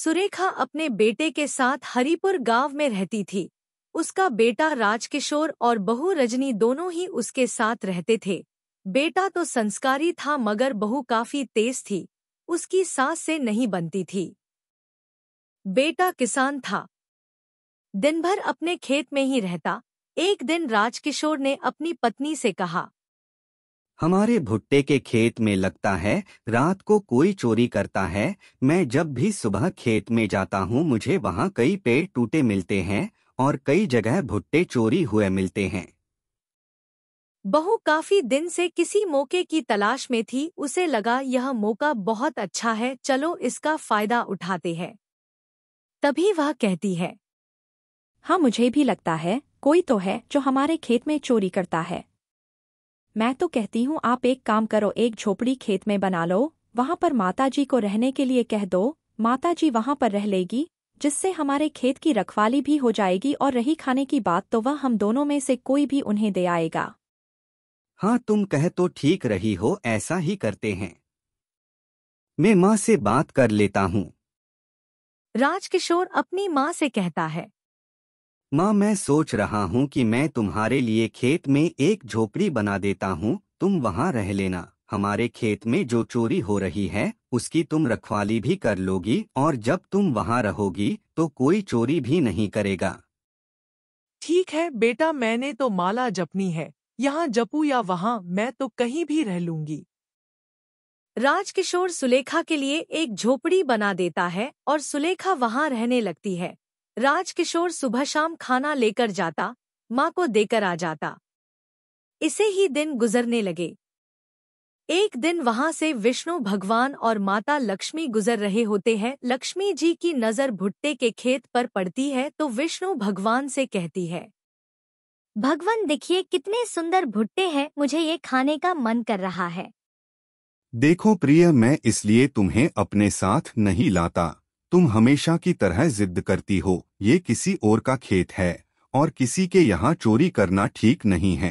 सुरेखा अपने बेटे के साथ हरिपुर गांव में रहती थी। उसका बेटा राजकिशोर और बहू रजनी दोनों ही उसके साथ रहते थे। बेटा तो संस्कारी था मगर बहू काफी तेज थी, उसकी सास से नहीं बनती थी। बेटा किसान था, दिन भर अपने खेत में ही रहता। एक दिन राजकिशोर ने अपनी पत्नी से कहा, हमारे भुट्टे के खेत में लगता है रात को कोई चोरी करता है। मैं जब भी सुबह खेत में जाता हूँ मुझे वहाँ कई पेड़ टूटे मिलते हैं और कई जगह भुट्टे चोरी हुए मिलते हैं। बहू काफी दिन से किसी मौके की तलाश में थी। उसे लगा यह मौका बहुत अच्छा है, चलो इसका फायदा उठाते हैं। तभी वह कहती है, हाँ, मुझे भी लगता है कोई तो है जो हमारे खेत में चोरी करता है। मैं तो कहती हूँ आप एक काम करो, एक झोपड़ी खेत में बना लो, वहाँ पर माताजी को रहने के लिए कह दो। माताजी वहाँ पर रह लेगी, जिससे हमारे खेत की रखवाली भी हो जाएगी और रही खाने की बात तो वह हम दोनों में से कोई भी उन्हें दे आएगा। हाँ, तुम कह तो ठीक रही हो, ऐसा ही करते हैं। मैं माँ से बात कर लेता हूँ। राजकिशोर अपनी माँ से कहता है, माँ, मैं सोच रहा हूँ कि मैं तुम्हारे लिए खेत में एक झोपड़ी बना देता हूँ, तुम वहाँ रह लेना। हमारे खेत में जो चोरी हो रही है उसकी तुम रखवाली भी कर लोगी और जब तुम वहाँ रहोगी तो कोई चोरी भी नहीं करेगा। ठीक है बेटा, मैंने तो माला जपनी है, यहाँ जपूं या वहाँ, मैं तो कहीं भी रह लूंगी। राजकिशोर सुलेखा के लिए एक झोपड़ी बना देता है और सुलेखा वहाँ रहने लगती है। राजकिशोर सुबह शाम खाना लेकर जाता, माँ को देकर आ जाता। इसे ही दिन गुजरने लगे। एक दिन वहां से विष्णु भगवान और माता लक्ष्मी गुजर रहे होते हैं। लक्ष्मी जी की नजर भुट्टे के खेत पर पड़ती है तो विष्णु भगवान से कहती है, भगवान देखिए कितने सुंदर भुट्टे हैं, मुझे ये खाने का मन कर रहा है। देखो प्रिय, मैं इसलिए तुम्हें अपने साथ नहीं लाता। तुम हमेशा की तरह जिद करती हो। ये किसी और का खेत है और किसी के यहाँ चोरी करना ठीक नहीं है।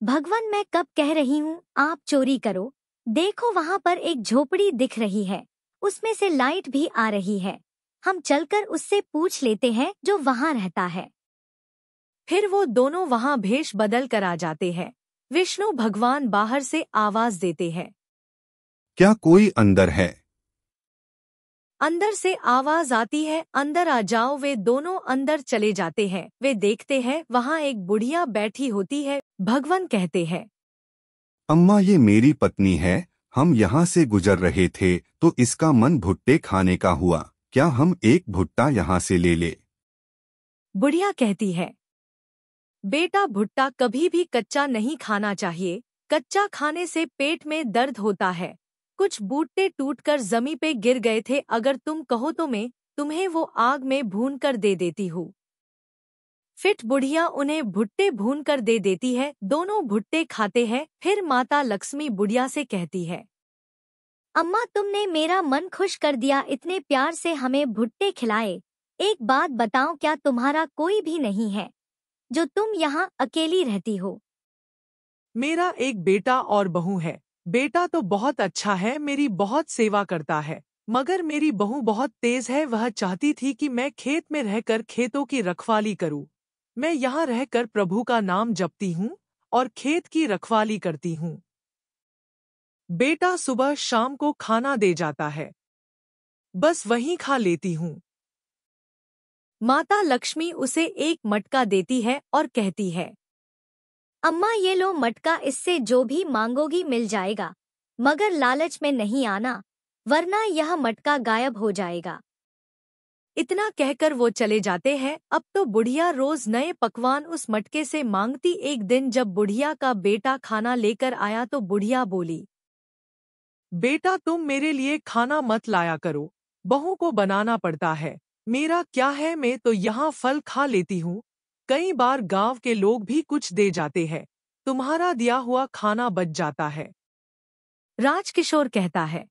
भगवान, मैं कब कह रही हूँ आप चोरी करो। देखो वहाँ पर एक झोपड़ी दिख रही है, उसमें से लाइट भी आ रही है। हम चलकर उससे पूछ लेते हैं जो वहाँ रहता है। फिर वो दोनों वहां भेष बदल कर आ जाते हैं। विष्णु भगवान बाहर से आवाज देते हैं, क्या कोई अंदर है? अंदर से आवाज आती है, अंदर आ जाओ। वे दोनों अंदर चले जाते हैं। वे देखते हैं वहां एक बुढ़िया बैठी होती है। भगवान कहते हैं, अम्मा, ये मेरी पत्नी है। हम यहाँ से गुजर रहे थे तो इसका मन भुट्टे खाने का हुआ। क्या हम एक भुट्टा यहाँ से ले ले? बुढ़िया कहती है, बेटा भुट्टा कभी भी कच्चा नहीं खाना चाहिए। कच्चा खाने से पेट में दर्द होता है। कुछ भुट्टे टूटकर जमीन पे गिर गए थे, अगर तुम कहो तो मैं तुम्हें वो आग में भून कर दे देती हूँ। फिर बुढ़िया उन्हें भुट्टे भून कर दे देती है। दोनों भुट्टे खाते हैं। फिर माता लक्ष्मी बुढ़िया से कहती है, अम्मा तुमने मेरा मन खुश कर दिया, इतने प्यार से हमें भुट्टे खिलाए। एक बात बताओ, क्या तुम्हारा कोई भी नहीं है जो तुम यहाँ अकेली रहती हो? मेरा एक बेटा और बहू है। बेटा तो बहुत अच्छा है, मेरी बहुत सेवा करता है, मगर मेरी बहू बहुत तेज है। वह चाहती थी कि मैं खेत में रहकर खेतों की रखवाली करूं। मैं यहाँ रहकर प्रभु का नाम जपती हूँ और खेत की रखवाली करती हूँ। बेटा सुबह शाम को खाना दे जाता है, बस वहीं खा लेती हूँ। माता लक्ष्मी उसे एक मटका देती है और कहती है, अम्मा ये लो मटका, इससे जो भी मांगोगी मिल जाएगा, मगर लालच में नहीं आना, वरना यह मटका गायब हो जाएगा। इतना कहकर वो चले जाते हैं। अब तो बुढ़िया रोज नए पकवान उस मटके से मांगती। एक दिन जब बुढ़िया का बेटा खाना लेकर आया तो बुढ़िया बोली, बेटा तुम मेरे लिए खाना मत लाया करो, बहू को बनाना पड़ता है। मेरा क्या है, मैं तो यहाँ फल खा लेती हूँ। कई बार गांव के लोग भी कुछ दे जाते हैं, तुम्हारा दिया हुआ खाना बच जाता है। राजकिशोर कहता है,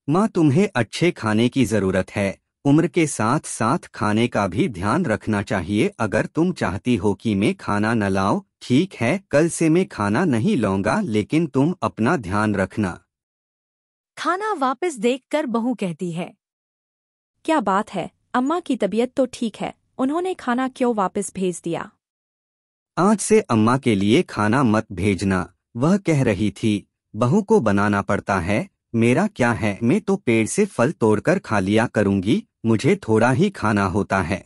माँ, तुम्हें अच्छे खाने की जरूरत है। उम्र के साथ साथ खाने का भी ध्यान रखना चाहिए। अगर तुम चाहती हो कि मैं खाना न लाऊं, ठीक है, कल से मैं खाना नहीं लाऊंगा, लेकिन तुम अपना ध्यान रखना। खाना वापस देखकर बहू कहती है, क्या बात है, अम्मा की तबीयत तो ठीक है, उन्होंने खाना क्यों वापस भेज दिया? आज से अम्मा के लिए खाना मत भेजना, वह कह रही थी बहू को बनाना पड़ता है। मेरा क्या है, मैं तो पेड़ से फल तोड़कर खा लिया करूंगी, मुझे थोड़ा ही खाना होता है।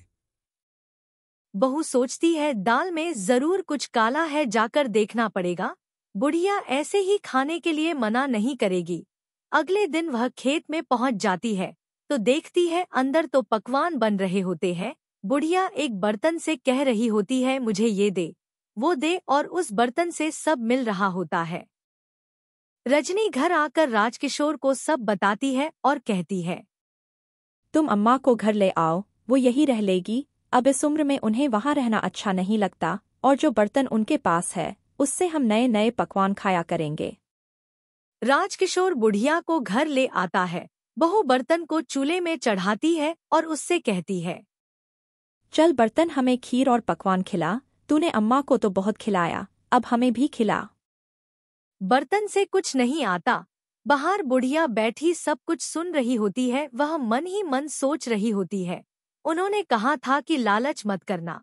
बहू सोचती है दाल में जरूर कुछ काला है, जाकर देखना पड़ेगा। बुढ़िया ऐसे ही खाने के लिए मना नहीं करेगी। अगले दिन वह खेत में पहुंच जाती है तो देखती है अंदर तो पकवान बन रहे होते हैं। बुढ़िया एक बर्तन से कह रही होती है मुझे ये दे, वो दे, और उस बर्तन से सब मिल रहा होता है। रजनी घर आकर राजकिशोर को सब बताती है और कहती है तुम अम्मा को घर ले आओ, वो यही रह लेगी। अब इस उम्र में उन्हें वहाँ रहना अच्छा नहीं लगता, और जो बर्तन उनके पास है उससे हम नए नए पकवान खाया करेंगे। राजकिशोर बुढ़िया को घर ले आता है। बहू बर्तन को चूल्हे में चढ़ाती है और उससे कहती है चल बर्तन, हमें खीर और पकवान खिला, तूने अम्मा को तो बहुत खिलाया, अब हमें भी खिला। बर्तन से कुछ नहीं आता। बाहर बुढ़िया बैठी सब कुछ सुन रही होती है। वह मन ही मन सोच रही होती है उन्होंने कहा था कि लालच मत करना।